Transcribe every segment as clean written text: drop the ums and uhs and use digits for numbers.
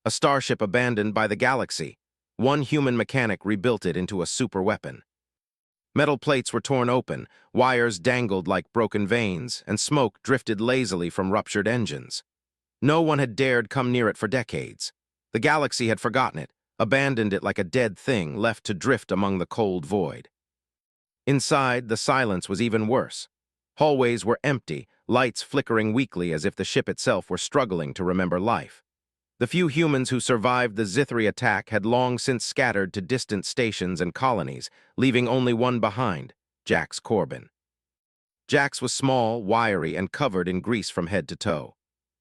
A starship abandoned by the galaxy. One human mechanic rebuilt it into a superweapon. Metal plates were torn open, wires dangled like broken veins, and smoke drifted lazily from ruptured engines. No one had dared come near it for decades. The galaxy had forgotten it, abandoned it like a dead thing left to drift among the cold void. Inside, the silence was even worse. Hallways were empty, lights flickering weakly as if the ship itself were struggling to remember life. The few humans who survived the Zithri attack had long since scattered to distant stations and colonies, leaving only one behind, Jax Corbin. Jax was small, wiry, and covered in grease from head to toe.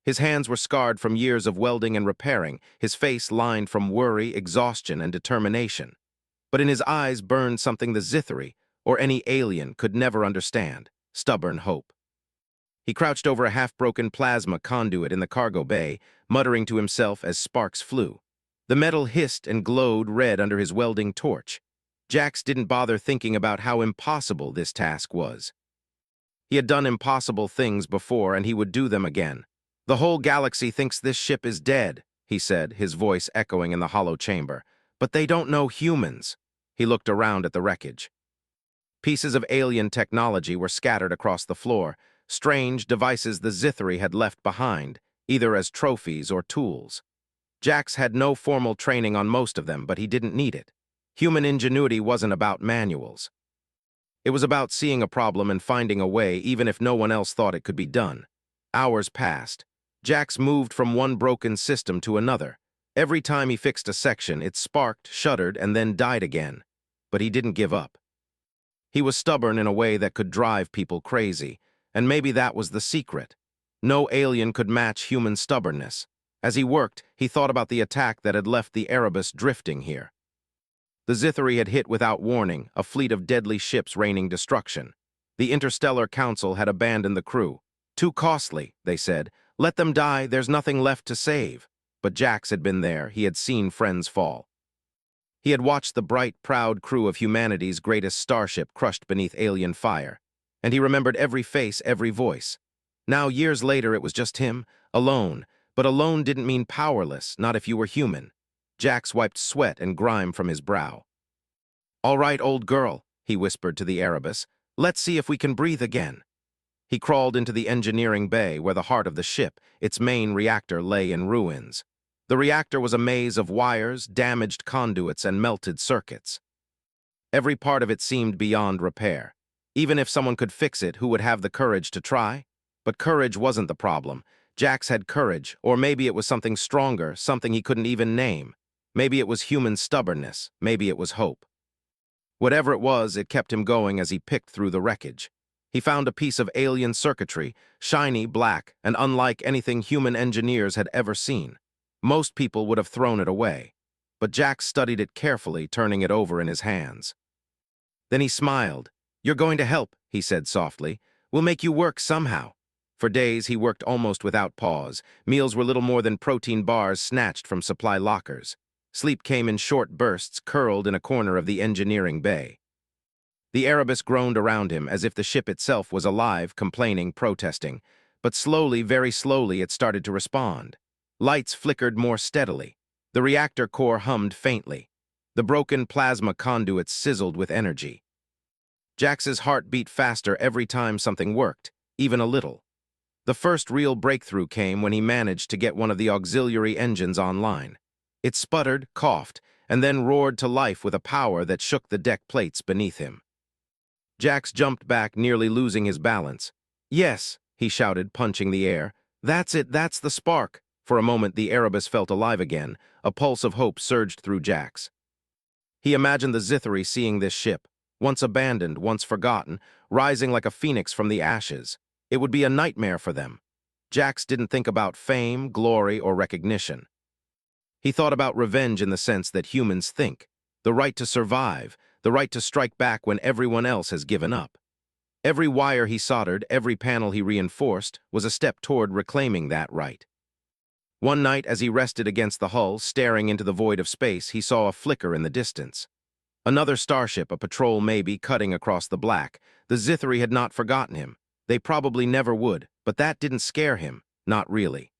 His hands were scarred from years of welding and repairing, his face lined from worry, exhaustion, and determination. But in his eyes burned something the Zithri, or any alien, could never understand: stubborn hope. He crouched over a half-broken plasma conduit in the cargo bay, muttering to himself as sparks flew. The metal hissed and glowed red under his welding torch. Jax didn't bother thinking about how impossible this task was. He had done impossible things before, and he would do them again. "The whole galaxy thinks this ship is dead," he said, his voice echoing in the hollow chamber. "But they don't know humans." He looked around at the wreckage. Pieces of alien technology were scattered across the floor, strange devices the Zithri had left behind, either as trophies or tools. Jax had no formal training on most of them, but he didn't need it. Human ingenuity wasn't about manuals. It was about seeing a problem and finding a way, even if no one else thought it could be done. Hours passed. Jax moved from one broken system to another. Every time he fixed a section, it sparked, shuddered, and then died again. But he didn't give up. He was stubborn in a way that could drive people crazy, and maybe that was the secret. No alien could match human stubbornness. As he worked, he thought about the attack that had left the Erebus drifting here. The Zithri had hit without warning, a fleet of deadly ships raining destruction. The Interstellar Council had abandoned the crew. "Too costly," they said. "Let them die, there's nothing left to save." But Jax had been there, he had seen friends fall. He had watched the bright, proud crew of humanity's greatest starship crushed beneath alien fire. And he remembered every face, every voice. Now, years later, it was just him, alone. But alone didn't mean powerless, not if you were human. Jax wiped sweat and grime from his brow. "All right, old girl," he whispered to the Erebus. "Let's see if we can breathe again." He crawled into the engineering bay where the heart of the ship, its main reactor, lay in ruins. The reactor was a maze of wires, damaged conduits, and melted circuits. Every part of it seemed beyond repair. Even if someone could fix it, who would have the courage to try? But courage wasn't the problem. Jax had courage, or maybe it was something stronger, something he couldn't even name. Maybe it was human stubbornness, maybe it was hope. Whatever it was, it kept him going as he picked through the wreckage. He found a piece of alien circuitry, shiny, black, and unlike anything human engineers had ever seen. Most people would have thrown it away. But Jax studied it carefully, turning it over in his hands. Then he smiled. "You're going to help," he said softly. "We'll make you work somehow." For days, he worked almost without pause. Meals were little more than protein bars snatched from supply lockers. Sleep came in short bursts, curled in a corner of the engineering bay. The Erebus groaned around him as if the ship itself was alive, complaining, protesting. But slowly, very slowly, it started to respond. Lights flickered more steadily. The reactor core hummed faintly. The broken plasma conduits sizzled with energy. Jax's heart beat faster every time something worked, even a little. The first real breakthrough came when he managed to get one of the auxiliary engines online. It sputtered, coughed, and then roared to life with a power that shook the deck plates beneath him. Jax jumped back, nearly losing his balance. "Yes," he shouted, punching the air. "That's it, that's the spark." For a moment, the Erebus felt alive again. A pulse of hope surged through Jax. He imagined the Zithri seeing this ship, once abandoned, once forgotten, rising like a phoenix from the ashes. It would be a nightmare for them. Jax didn't think about fame, glory, or recognition. He thought about revenge in the sense that humans think. The right to survive, the right to strike back when everyone else has given up. Every wire he soldered, every panel he reinforced, was a step toward reclaiming that right. One night, as he rested against the hull, staring into the void of space, he saw a flicker in the distance. Another starship, a patrol maybe, cutting across the black. The Zithri had not forgotten him. They probably never would, but that didn't scare him, not really.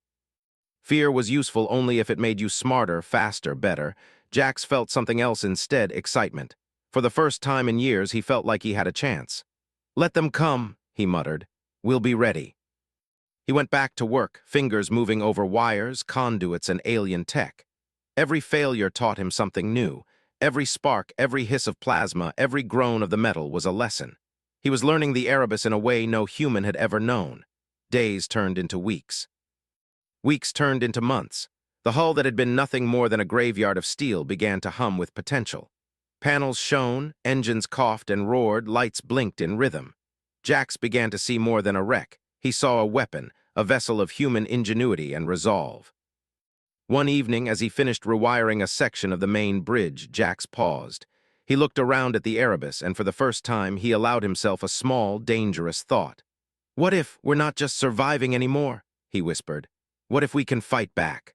Fear was useful only if it made you smarter, faster, better. Jax felt something else instead, excitement. For the first time in years, he felt like he had a chance. "Let them come," he muttered. "We'll be ready." He went back to work, fingers moving over wires, conduits, and alien tech. Every failure taught him something new. Every spark, every hiss of plasma, every groan of the metal was a lesson. He was learning the Erebus in a way no human had ever known. Days turned into weeks. Weeks turned into months. The hull that had been nothing more than a graveyard of steel began to hum with potential. Panels shone, engines coughed and roared, lights blinked in rhythm. Jax began to see more than a wreck. He saw a weapon, a vessel of human ingenuity and resolve. One evening, as he finished rewiring a section of the main bridge, Jax paused. He looked around at the Erebus, and for the first time, he allowed himself a small, dangerous thought. "What if we're not just surviving anymore?" he whispered. "What if we can fight back?"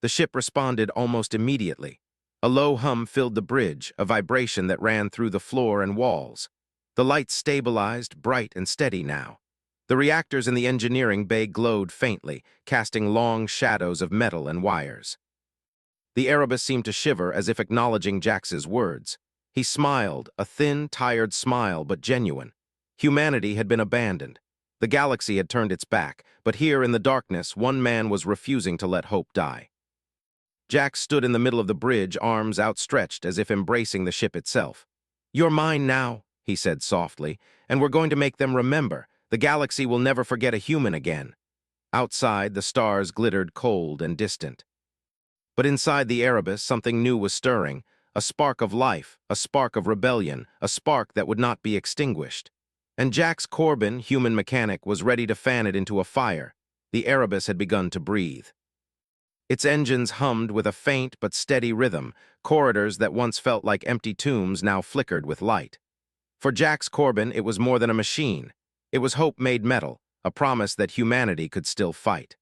The ship responded almost immediately. A low hum filled the bridge, a vibration that ran through the floor and walls. The lights stabilized, bright and steady now. The reactors in the engineering bay glowed faintly, casting long shadows of metal and wires. The Erebus seemed to shiver as if acknowledging Jax's words. He smiled, a thin, tired smile, but genuine. Humanity had been abandoned. The galaxy had turned its back, but here in the darkness, one man was refusing to let hope die. Jax stood in the middle of the bridge, arms outstretched as if embracing the ship itself. "You're mine now," he said softly, "and we're going to make them remember. The galaxy will never forget a human again." Outside, the stars glittered cold and distant. But inside the Erebus, something new was stirring, a spark of life, a spark of rebellion, a spark that would not be extinguished. And Jax Corbin, human mechanic, was ready to fan it into a fire. The Erebus had begun to breathe. Its engines hummed with a faint but steady rhythm. Corridors that once felt like empty tombs now flickered with light. For Jax Corbin, it was more than a machine. It was hope made metal, a promise that humanity could still fight.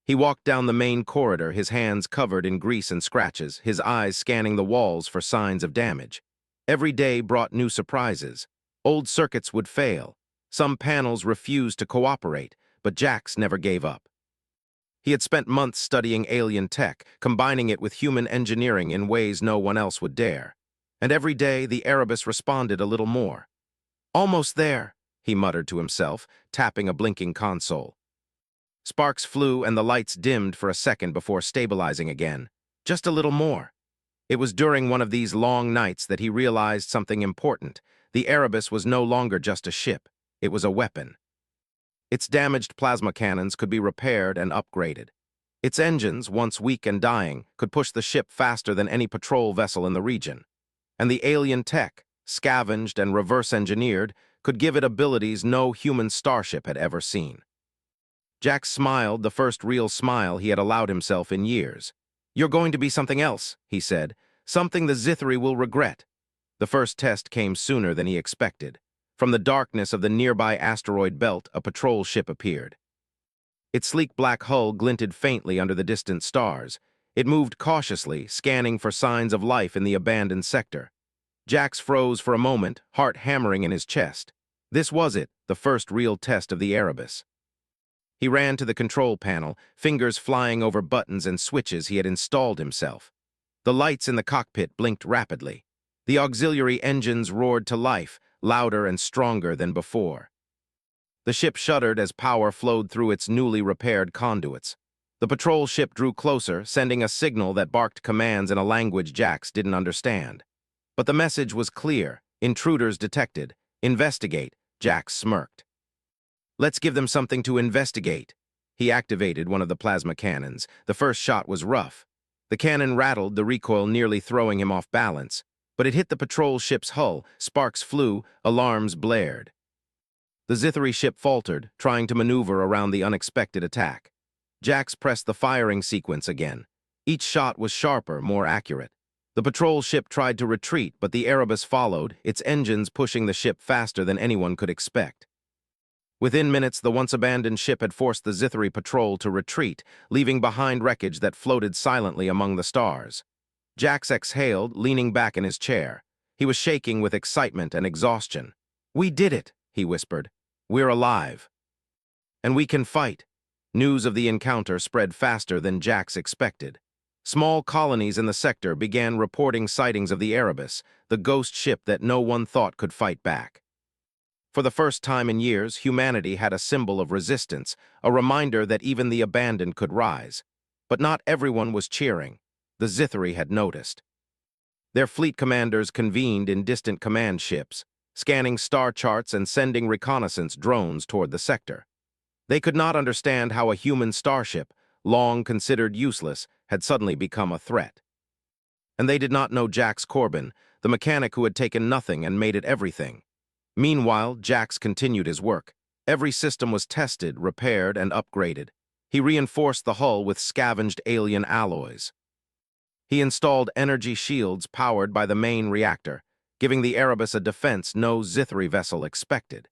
He walked down the main corridor, his hands covered in grease and scratches, his eyes scanning the walls for signs of damage. Every day brought new surprises. Old circuits would fail. Some panels refused to cooperate, but Jax never gave up. He had spent months studying alien tech, combining it with human engineering in ways no one else would dare. And every day, the Erebus responded a little more. "Almost there," he muttered to himself, tapping a blinking console. Sparks flew and the lights dimmed for a second before stabilizing again. Just a little more. It was during one of these long nights that he realized something important. The Erebus was no longer just a ship. It was a weapon. Its damaged plasma cannons could be repaired and upgraded. Its engines, once weak and dying, could push the ship faster than any patrol vessel in the region. And the alien tech, scavenged and reverse-engineered, could give it abilities no human starship had ever seen. Jax smiled, the first real smile he had allowed himself in years. "You're going to be something else," he said, "something the Zithri will regret." The first test came sooner than he expected. From the darkness of the nearby asteroid belt, a patrol ship appeared. Its sleek black hull glinted faintly under the distant stars. It moved cautiously, scanning for signs of life in the abandoned sector. Jax froze for a moment, heart hammering in his chest. This was it, the first real test of the Erebus. He ran to the control panel, fingers flying over buttons and switches he had installed himself. The lights in the cockpit blinked rapidly. The auxiliary engines roared to life, louder and stronger than before. The ship shuddered as power flowed through its newly repaired conduits. The patrol ship drew closer, sending a signal that barked commands in a language Jax didn't understand. But the message was clear. Intruders detected. Investigate. Jax smirked. "Let's give them something to investigate." He activated one of the plasma cannons. The first shot was rough. The cannon rattled, the recoil nearly throwing him off balance. But it hit the patrol ship's hull. Sparks flew, alarms blared. The Zithri ship faltered, trying to maneuver around the unexpected attack. Jax pressed the firing sequence again. Each shot was sharper, more accurate. The patrol ship tried to retreat, but the Erebus followed, its engines pushing the ship faster than anyone could expect. Within minutes, the once-abandoned ship had forced the Zithri patrol to retreat, leaving behind wreckage that floated silently among the stars. Jax exhaled, leaning back in his chair. He was shaking with excitement and exhaustion. "We did it," he whispered. "We're alive. And we can fight." News of the encounter spread faster than Jax expected. Small colonies in the sector began reporting sightings of the Erebus, the ghost ship that no one thought could fight back. For the first time in years, humanity had a symbol of resistance, a reminder that even the abandoned could rise. But not everyone was cheering. The Zithri had noticed. Their fleet commanders convened in distant command ships, scanning star charts and sending reconnaissance drones toward the sector. They could not understand how a human starship, long considered useless, had suddenly become a threat. And they did not know Jax Corbin, the mechanic who had taken nothing and made it everything. Meanwhile, Jax continued his work. Every system was tested, repaired, and upgraded. He reinforced the hull with scavenged alien alloys. He installed energy shields powered by the main reactor, giving the Erebus a defense no Zithri vessel expected.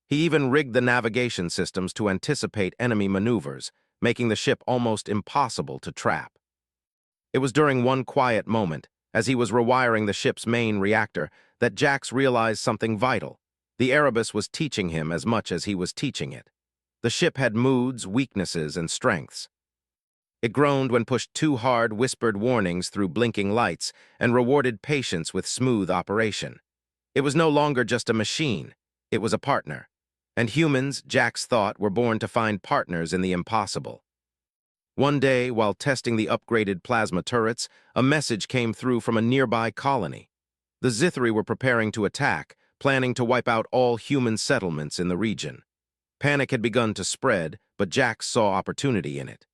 He even rigged the navigation systems to anticipate enemy maneuvers, making the ship almost impossible to trap. It was during one quiet moment, as he was rewiring the ship's main reactor, that Jax realized something vital. The Erebus was teaching him as much as he was teaching it. The ship had moods, weaknesses, and strengths. It groaned when pushed too hard, whispered warnings through blinking lights, and rewarded patience with smooth operation. It was no longer just a machine, it was a partner. And humans, Jax thought, were born to find partners in the impossible. One day, while testing the upgraded plasma turrets, a message came through from a nearby colony. The Zithri were preparing to attack, planning to wipe out all human settlements in the region. Panic had begun to spread, but Jax saw opportunity in it.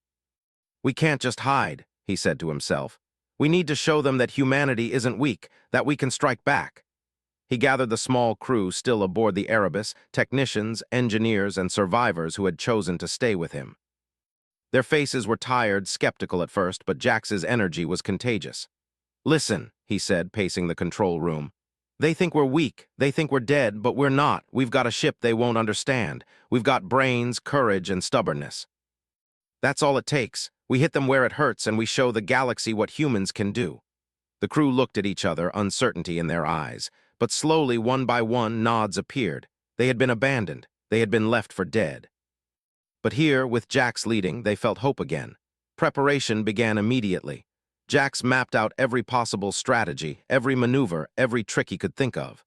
"We can't just hide," he said to himself. "We need to show them that humanity isn't weak, that we can strike back." He gathered the small crew still aboard the Erebus, technicians, engineers, and survivors who had chosen to stay with him. Their faces were tired, skeptical at first, but Jax's energy was contagious. "Listen," he said, pacing the control room. "They think we're weak, they think we're dead, but we're not. We've got a ship they won't understand. We've got brains, courage, and stubbornness. That's all it takes. We hit them where it hurts, and we show the galaxy what humans can do." The crew looked at each other, uncertainty in their eyes. But slowly, one by one, nods appeared. They had been abandoned. They had been left for dead. But here, with Jax leading, they felt hope again. Preparation began immediately. Jax mapped out every possible strategy, every maneuver, every trick he could think of.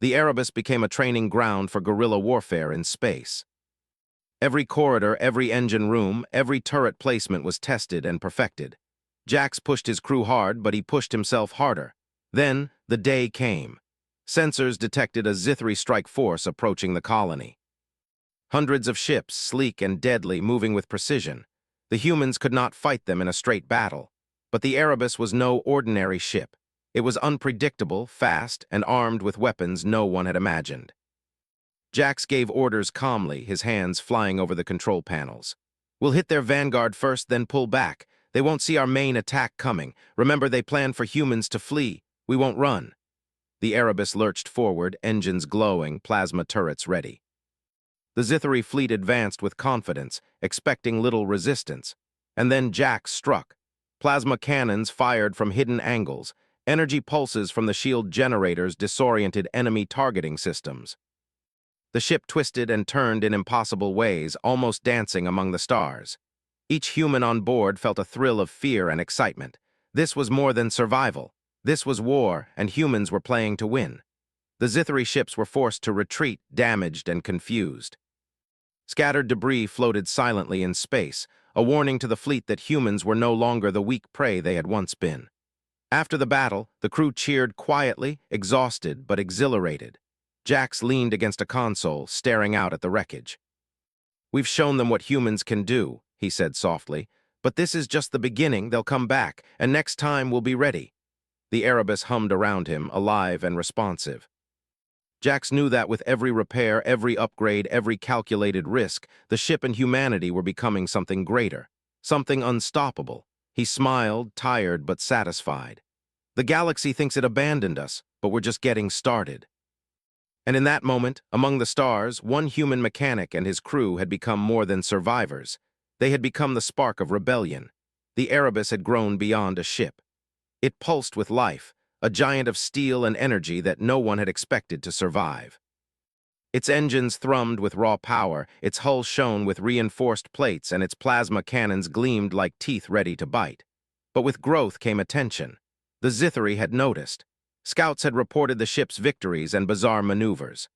The Erebus became a training ground for guerrilla warfare in space. Every corridor, every engine room, every turret placement was tested and perfected. Jax pushed his crew hard, but he pushed himself harder. Then, the day came. Sensors detected a Zithri strike force approaching the colony. Hundreds of ships, sleek and deadly, moving with precision. The humans could not fight them in a straight battle. But the Erebus was no ordinary ship. It was unpredictable, fast, and armed with weapons no one had imagined. Jax gave orders calmly, his hands flying over the control panels. "We'll hit their vanguard first, then pull back. They won't see our main attack coming. Remember, they planned for humans to flee. We won't run." The Erebus lurched forward, engines glowing, plasma turrets ready. The Zithri fleet advanced with confidence, expecting little resistance. And then Jax struck. Plasma cannons fired from hidden angles. Energy pulses from the shield generators disoriented enemy targeting systems. The ship twisted and turned in impossible ways, almost dancing among the stars. Each human on board felt a thrill of fear and excitement. This was more than survival. This was war, and humans were playing to win. The Zithri ships were forced to retreat, damaged and confused. Scattered debris floated silently in space, a warning to the fleet that humans were no longer the weak prey they had once been. After the battle, the crew cheered quietly, exhausted but exhilarated. Jax leaned against a console, staring out at the wreckage. "We've shown them what humans can do," he said softly. "But this is just the beginning. They'll come back, and next time we'll be ready." The Erebus hummed around him, alive and responsive. Jax knew that with every repair, every upgrade, every calculated risk, the ship and humanity were becoming something greater, something unstoppable. He smiled, tired but satisfied. "The galaxy thinks it abandoned us, but we're just getting started." And in that moment, among the stars, one human mechanic and his crew had become more than survivors. They had become the spark of rebellion. The Erebus had grown beyond a ship. It pulsed with life, a giant of steel and energy that no one had expected to survive. Its engines thrummed with raw power, its hull shone with reinforced plates, and its plasma cannons gleamed like teeth ready to bite. But with growth came attention. The Zithri had noticed. Scouts had reported the ship's victories and bizarre maneuvers.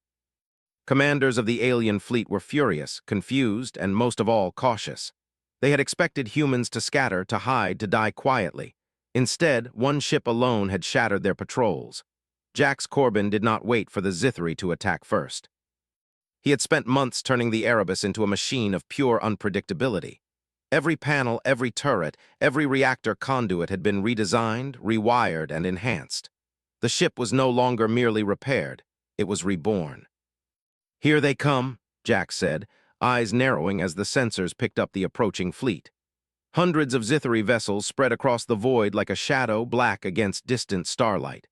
Commanders of the alien fleet were furious, confused, and most of all cautious. They had expected humans to scatter, to hide, to die quietly. Instead, one ship alone had shattered their patrols. Jax Corbin did not wait for the Zithri to attack first. He had spent months turning the Erebus into a machine of pure unpredictability. Every panel, every turret, every reactor conduit had been redesigned, rewired, and enhanced. The ship was no longer merely repaired, it was reborn. "Here they come," Jax said, eyes narrowing as the sensors picked up the approaching fleet. Hundreds of Zithri vessels spread across the void like a shadow black against distant starlight.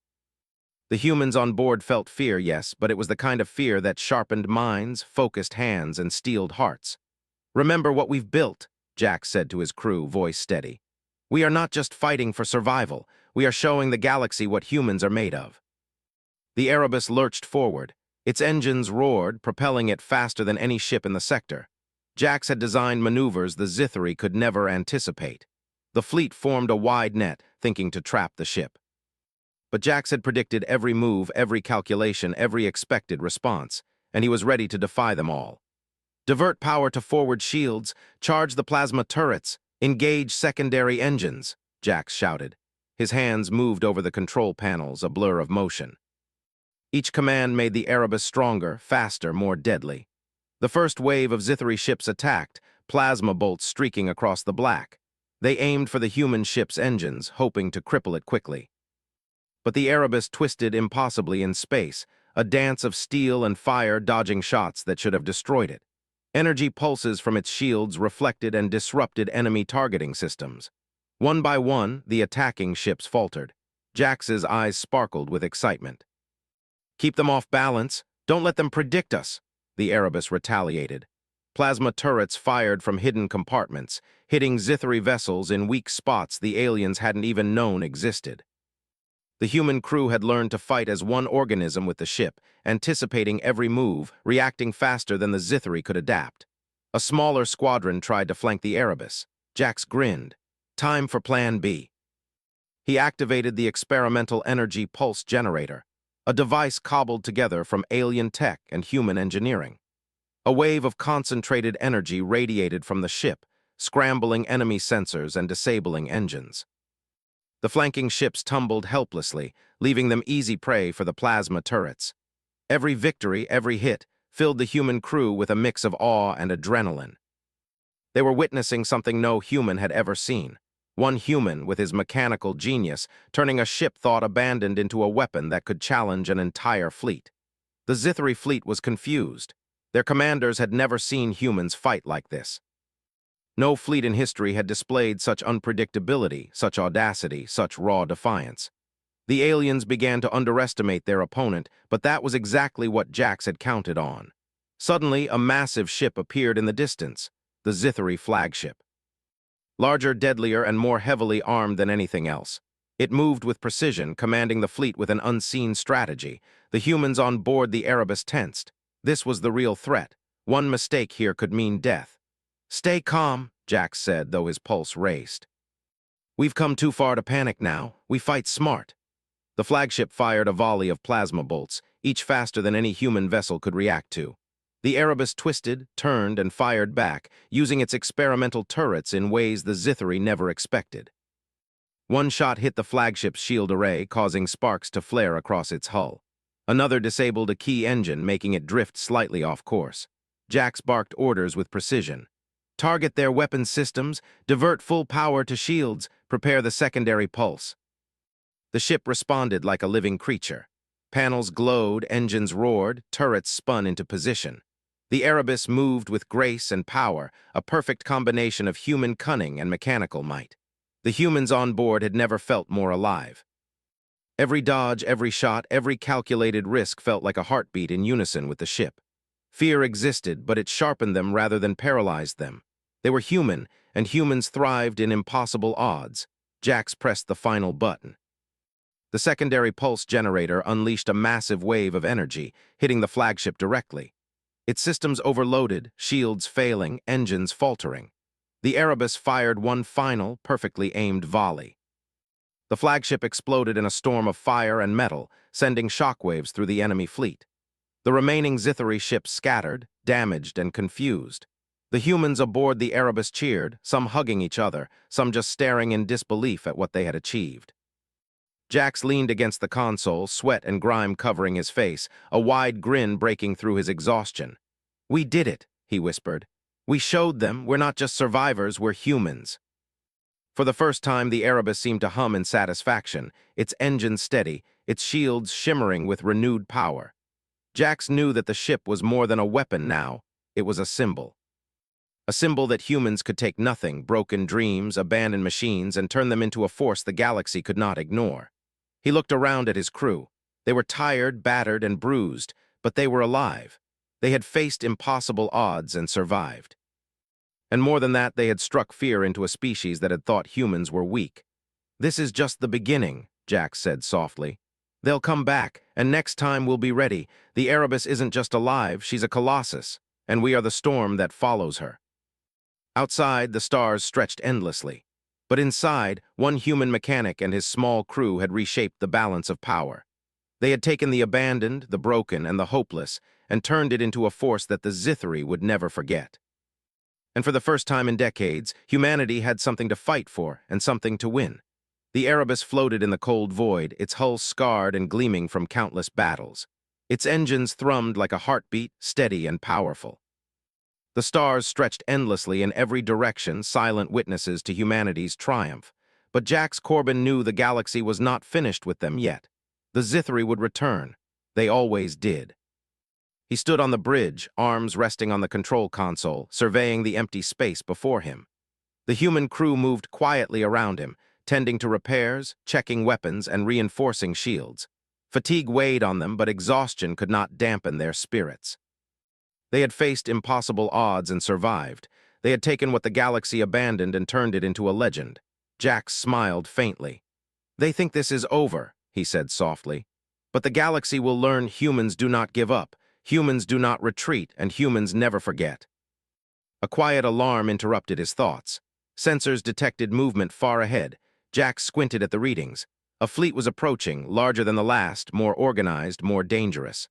The humans on board felt fear, yes, but it was the kind of fear that sharpened minds, focused hands, and steeled hearts. "Remember what we've built," Jax said to his crew, voice steady. "We are not just fighting for survival, we are showing the galaxy what humans are made of." The Erebus lurched forward. Its engines roared, propelling it faster than any ship in the sector. Jax had designed maneuvers the Zithri could never anticipate. The fleet formed a wide net, thinking to trap the ship. But Jax had predicted every move, every calculation, every expected response, and he was ready to defy them all. "Divert power to forward shields, charge the plasma turrets, engage secondary engines," Jax shouted. His hands moved over the control panels, a blur of motion. Each command made the Erebus stronger, faster, more deadly. The first wave of Zithri ships attacked, plasma bolts streaking across the black. They aimed for the human ship's engines, hoping to cripple it quickly. But the Erebus twisted impossibly in space, a dance of steel and fire dodging shots that should have destroyed it. Energy pulses from its shields reflected and disrupted enemy targeting systems. One by one, the attacking ships faltered. Jax's eyes sparkled with excitement. "Keep them off balance. Don't let them predict us," the Erebus retaliated. Plasma turrets fired from hidden compartments, hitting Zithri vessels in weak spots the aliens hadn't even known existed. The human crew had learned to fight as one organism with the ship, anticipating every move, reacting faster than the Zithri could adapt. A smaller squadron tried to flank the Erebus. Jax grinned. Time for Plan B. He activated the experimental energy pulse generator, a device cobbled together from alien tech and human engineering. A wave of concentrated energy radiated from the ship, scrambling enemy sensors and disabling engines. The flanking ships tumbled helplessly, leaving them easy prey for the plasma turrets. Every victory, every hit, filled the human crew with a mix of awe and adrenaline. They were witnessing something no human had ever seen. One human, with his mechanical genius, turning a ship thought abandoned into a weapon that could challenge an entire fleet. The Zithri fleet was confused. Their commanders had never seen humans fight like this. No fleet in history had displayed such unpredictability, such audacity, such raw defiance. The aliens began to underestimate their opponent, but that was exactly what Jax had counted on. Suddenly, a massive ship appeared in the distance, the Zithri flagship. Larger, deadlier, and more heavily armed than anything else. It moved with precision, commanding the fleet with an unseen strategy. The humans on board the Erebus tensed. This was the real threat. One mistake here could mean death. "Stay calm," Jax said, though his pulse raced. "We've come too far to panic now. We fight smart." The flagship fired a volley of plasma bolts, each faster than any human vessel could react to. The Erebus twisted, turned, and fired back, using its experimental turrets in ways the Zithri never expected. One shot hit the flagship's shield array, causing sparks to flare across its hull. Another disabled a key engine, making it drift slightly off course. Jax barked orders with precision. "Target their weapon systems, divert full power to shields, prepare the secondary pulse." The ship responded like a living creature. Panels glowed, engines roared, turrets spun into position. The Erebus moved with grace and power, a perfect combination of human cunning and mechanical might. The humans on board had never felt more alive. Every dodge, every shot, every calculated risk felt like a heartbeat in unison with the ship. Fear existed, but it sharpened them rather than paralyzed them. They were human, and humans thrived in impossible odds. Jax pressed the final button. The secondary pulse generator unleashed a massive wave of energy, hitting the flagship directly. Its systems overloaded, shields failing, engines faltering. The Erebus fired one final, perfectly aimed volley. The flagship exploded in a storm of fire and metal, sending shockwaves through the enemy fleet. The remaining Zithari ships scattered, damaged, and confused. The humans aboard the Erebus cheered, some hugging each other, some just staring in disbelief at what they had achieved. Jax leaned against the console, sweat and grime covering his face, a wide grin breaking through his exhaustion. "We did it," he whispered. "We showed them we're not just survivors, we're humans." For the first time, the Erebus seemed to hum in satisfaction, its engine steady, its shields shimmering with renewed power. Jax knew that the ship was more than a weapon now, it was a symbol. A symbol that humans could take nothing, broken dreams, abandoned machines, and turn them into a force the galaxy could not ignore. He looked around at his crew. They were tired, battered, and bruised, but they were alive. They had faced impossible odds and survived. And more than that, they had struck fear into a species that had thought humans were weak. "This is just the beginning," Jax said softly. "They'll come back, and next time we'll be ready. The Erebus isn't just alive, she's a colossus, and we are the storm that follows her." Outside, the stars stretched endlessly. But inside, one human mechanic and his small crew had reshaped the balance of power. They had taken the abandoned, the broken, and the hopeless, and turned it into a force that the Zithari would never forget. And for the first time in decades, humanity had something to fight for and something to win. The Erebus floated in the cold void, its hull scarred and gleaming from countless battles. Its engines thrummed like a heartbeat, steady and powerful. The stars stretched endlessly in every direction, silent witnesses to humanity's triumph. But Jax Corbin knew the galaxy was not finished with them yet. The Zithari would return. They always did. He stood on the bridge, arms resting on the control console, surveying the empty space before him. The human crew moved quietly around him, tending to repairs, checking weapons, and reinforcing shields. Fatigue weighed on them, but exhaustion could not dampen their spirits. They had faced impossible odds and survived. They had taken what the galaxy abandoned and turned it into a legend. Jax smiled faintly. "They think this is over," he said softly. "But the galaxy will learn humans do not give up, humans do not retreat, and humans never forget." A quiet alarm interrupted his thoughts. Sensors detected movement far ahead. Jax squinted at the readings. A fleet was approaching, larger than the last, more organized, more dangerous.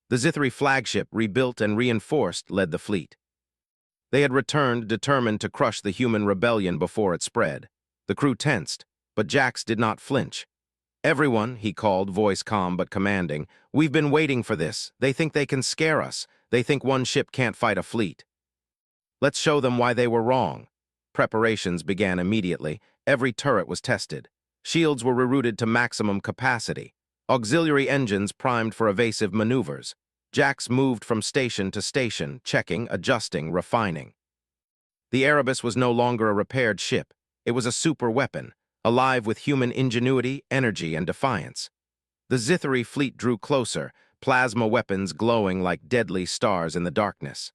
The Zithari flagship, rebuilt and reinforced, led the fleet. They had returned, determined to crush the human rebellion before it spread. The crew tensed, but Jax did not flinch. "Everyone," he called, voice calm but commanding, "we've been waiting for this. They think they can scare us. They think one ship can't fight a fleet. Let's show them why they were wrong." Preparations began immediately. Every turret was tested. Shields were rerouted to maximum capacity. Auxiliary engines primed for evasive maneuvers. Jax moved from station to station, checking, adjusting, refining. The Erebus was no longer a repaired ship. It was a super weapon, alive with human ingenuity, energy, and defiance. The Zithari fleet drew closer, plasma weapons glowing like deadly stars in the darkness.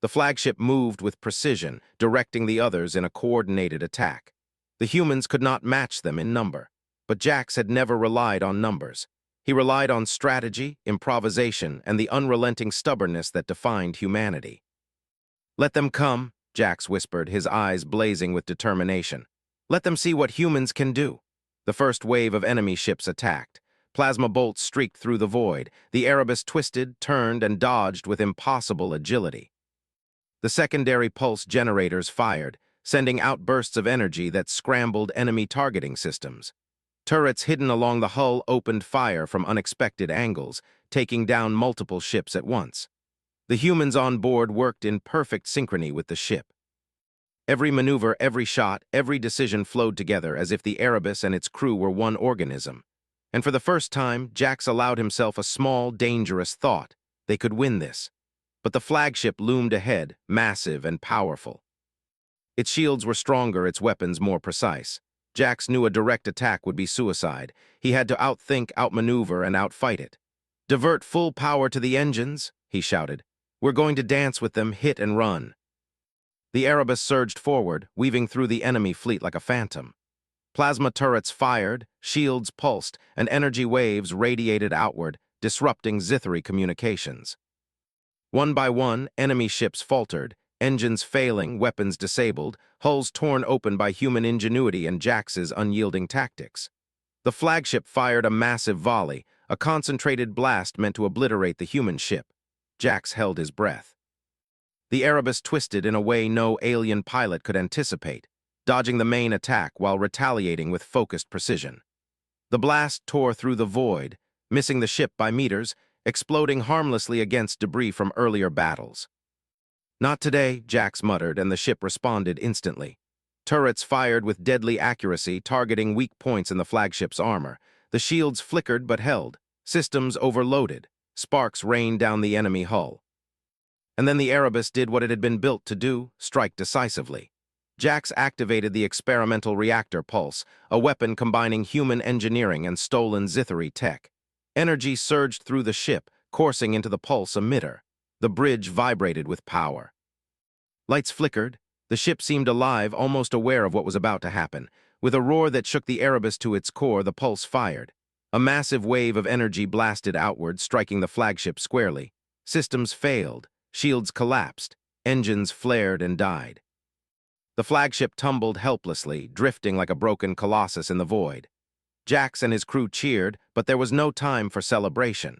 The flagship moved with precision, directing the others in a coordinated attack. The humans could not match them in number, but Jax had never relied on numbers. He relied on strategy, improvisation, and the unrelenting stubbornness that defined humanity. "Let them come," Jax whispered, his eyes blazing with determination. "Let them see what humans can do." The first wave of enemy ships attacked. Plasma bolts streaked through the void. The Erebus twisted, turned, and dodged with impossible agility. The secondary pulse generators fired, sending outbursts of energy that scrambled enemy targeting systems. Turrets hidden along the hull opened fire from unexpected angles, taking down multiple ships at once. The humans on board worked in perfect synchrony with the ship. Every maneuver, every shot, every decision flowed together as if the Erebus and its crew were one organism. And for the first time, Jax allowed himself a small, dangerous thought. They could win this. But the flagship loomed ahead, massive and powerful. Its shields were stronger, its weapons more precise. Jax knew a direct attack would be suicide. He had to outthink, outmaneuver, and outfight it. "Divert full power to the engines," he shouted. "We're going to dance with them, hit and run." The Erebus surged forward, weaving through the enemy fleet like a phantom. Plasma turrets fired, shields pulsed, and energy waves radiated outward, disrupting Zithri communications. One by one, enemy ships faltered, engines failing, weapons disabled, hulls torn open by human ingenuity and Jax's unyielding tactics. The flagship fired a massive volley, a concentrated blast meant to obliterate the human ship. Jax held his breath. The Erebus twisted in a way no alien pilot could anticipate, dodging the main attack while retaliating with focused precision. The blast tore through the void, missing the ship by meters, exploding harmlessly against debris from earlier battles. "Not today," Jax muttered, and the ship responded instantly. Turrets fired with deadly accuracy, targeting weak points in the flagship's armor. The shields flickered but held, systems overloaded. Sparks rained down the enemy hull. And then the Erebus did what it had been built to do, strike decisively. Jax activated the experimental reactor pulse, a weapon combining human engineering and stolen Zithri tech. Energy surged through the ship, coursing into the pulse emitter. The bridge vibrated with power. Lights flickered. The ship seemed alive, almost aware of what was about to happen. With a roar that shook the Erebus to its core, the pulse fired. A massive wave of energy blasted outward, striking the flagship squarely. Systems failed. Shields collapsed. Engines flared and died. The flagship tumbled helplessly, drifting like a broken colossus in the void. Jax and his crew cheered, but there was no time for celebration.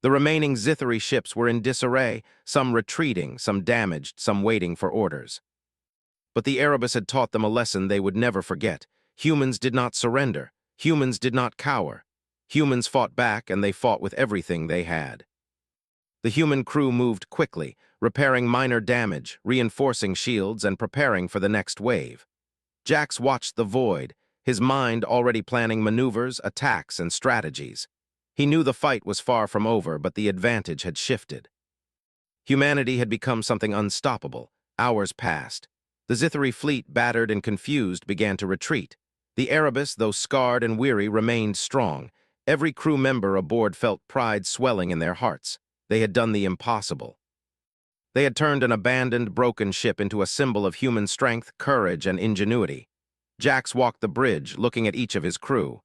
The remaining Zithri ships were in disarray, some retreating, some damaged, some waiting for orders. But the Erebus had taught them a lesson they would never forget. Humans did not surrender. Humans did not cower. Humans fought back, and they fought with everything they had. The human crew moved quickly, repairing minor damage, reinforcing shields, and preparing for the next wave. Jax watched the void, his mind already planning maneuvers, attacks, and strategies. He knew the fight was far from over, but the advantage had shifted. Humanity had become something unstoppable. Hours passed. The Zithri fleet, battered and confused, began to retreat. The Erebus, though scarred and weary, remained strong. Every crew member aboard felt pride swelling in their hearts. They had done the impossible. They had turned an abandoned, broken ship into a symbol of human strength, courage, and ingenuity. Jax walked the bridge, looking at each of his crew.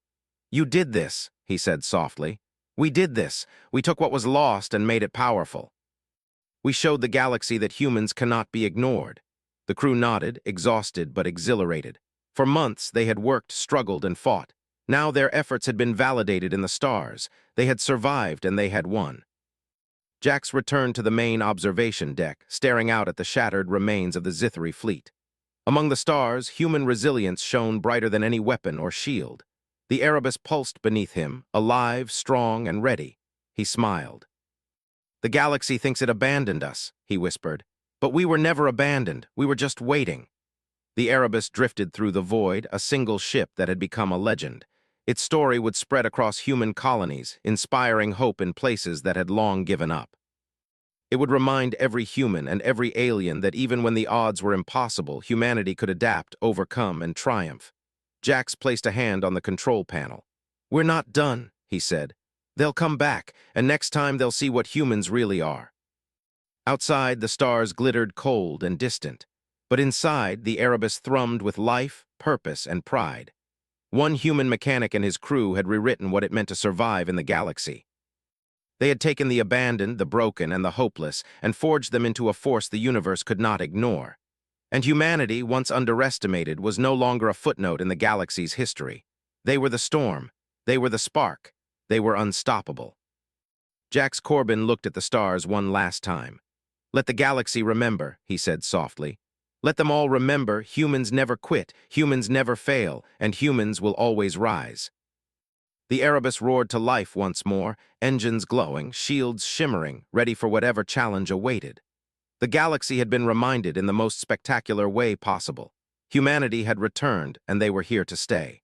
"You did this," he said softly. "We did this. We took what was lost and made it powerful. We showed the galaxy that humans cannot be ignored." The crew nodded, exhausted but exhilarated. For months they had worked, struggled, and fought. Now their efforts had been validated in the stars. They had survived and they had won. Jax returned to the main observation deck, staring out at the shattered remains of the Zithri fleet. Among the stars, human resilience shone brighter than any weapon or shield. The Erebus pulsed beneath him, alive, strong, and ready. He smiled. "The galaxy thinks it abandoned us," he whispered. "But we were never abandoned. We were just waiting." The Erebus drifted through the void, a single ship that had become a legend. Its story would spread across human colonies, inspiring hope in places that had long given up. It would remind every human and every alien that even when the odds were impossible, humanity could adapt, overcome, and triumph. Jax placed a hand on the control panel. "We're not done," he said. "They'll come back, and next time they'll see what humans really are." Outside, the stars glittered cold and distant. But inside, the Erebus thrummed with life, purpose, and pride. One human mechanic and his crew had rewritten what it meant to survive in the galaxy. They had taken the abandoned, the broken, and the hopeless, and forged them into a force the universe could not ignore. And humanity, once underestimated, was no longer a footnote in the galaxy's history. They were the storm. They were the spark. They were unstoppable. Jax Corbin looked at the stars one last time. "Let the galaxy remember," he said softly. "Let them all remember humans never quit, humans never fail, and humans will always rise." The Erebus roared to life once more, engines glowing, shields shimmering, ready for whatever challenge awaited. The galaxy had been reminded in the most spectacular way possible. Humanity had returned, and they were here to stay.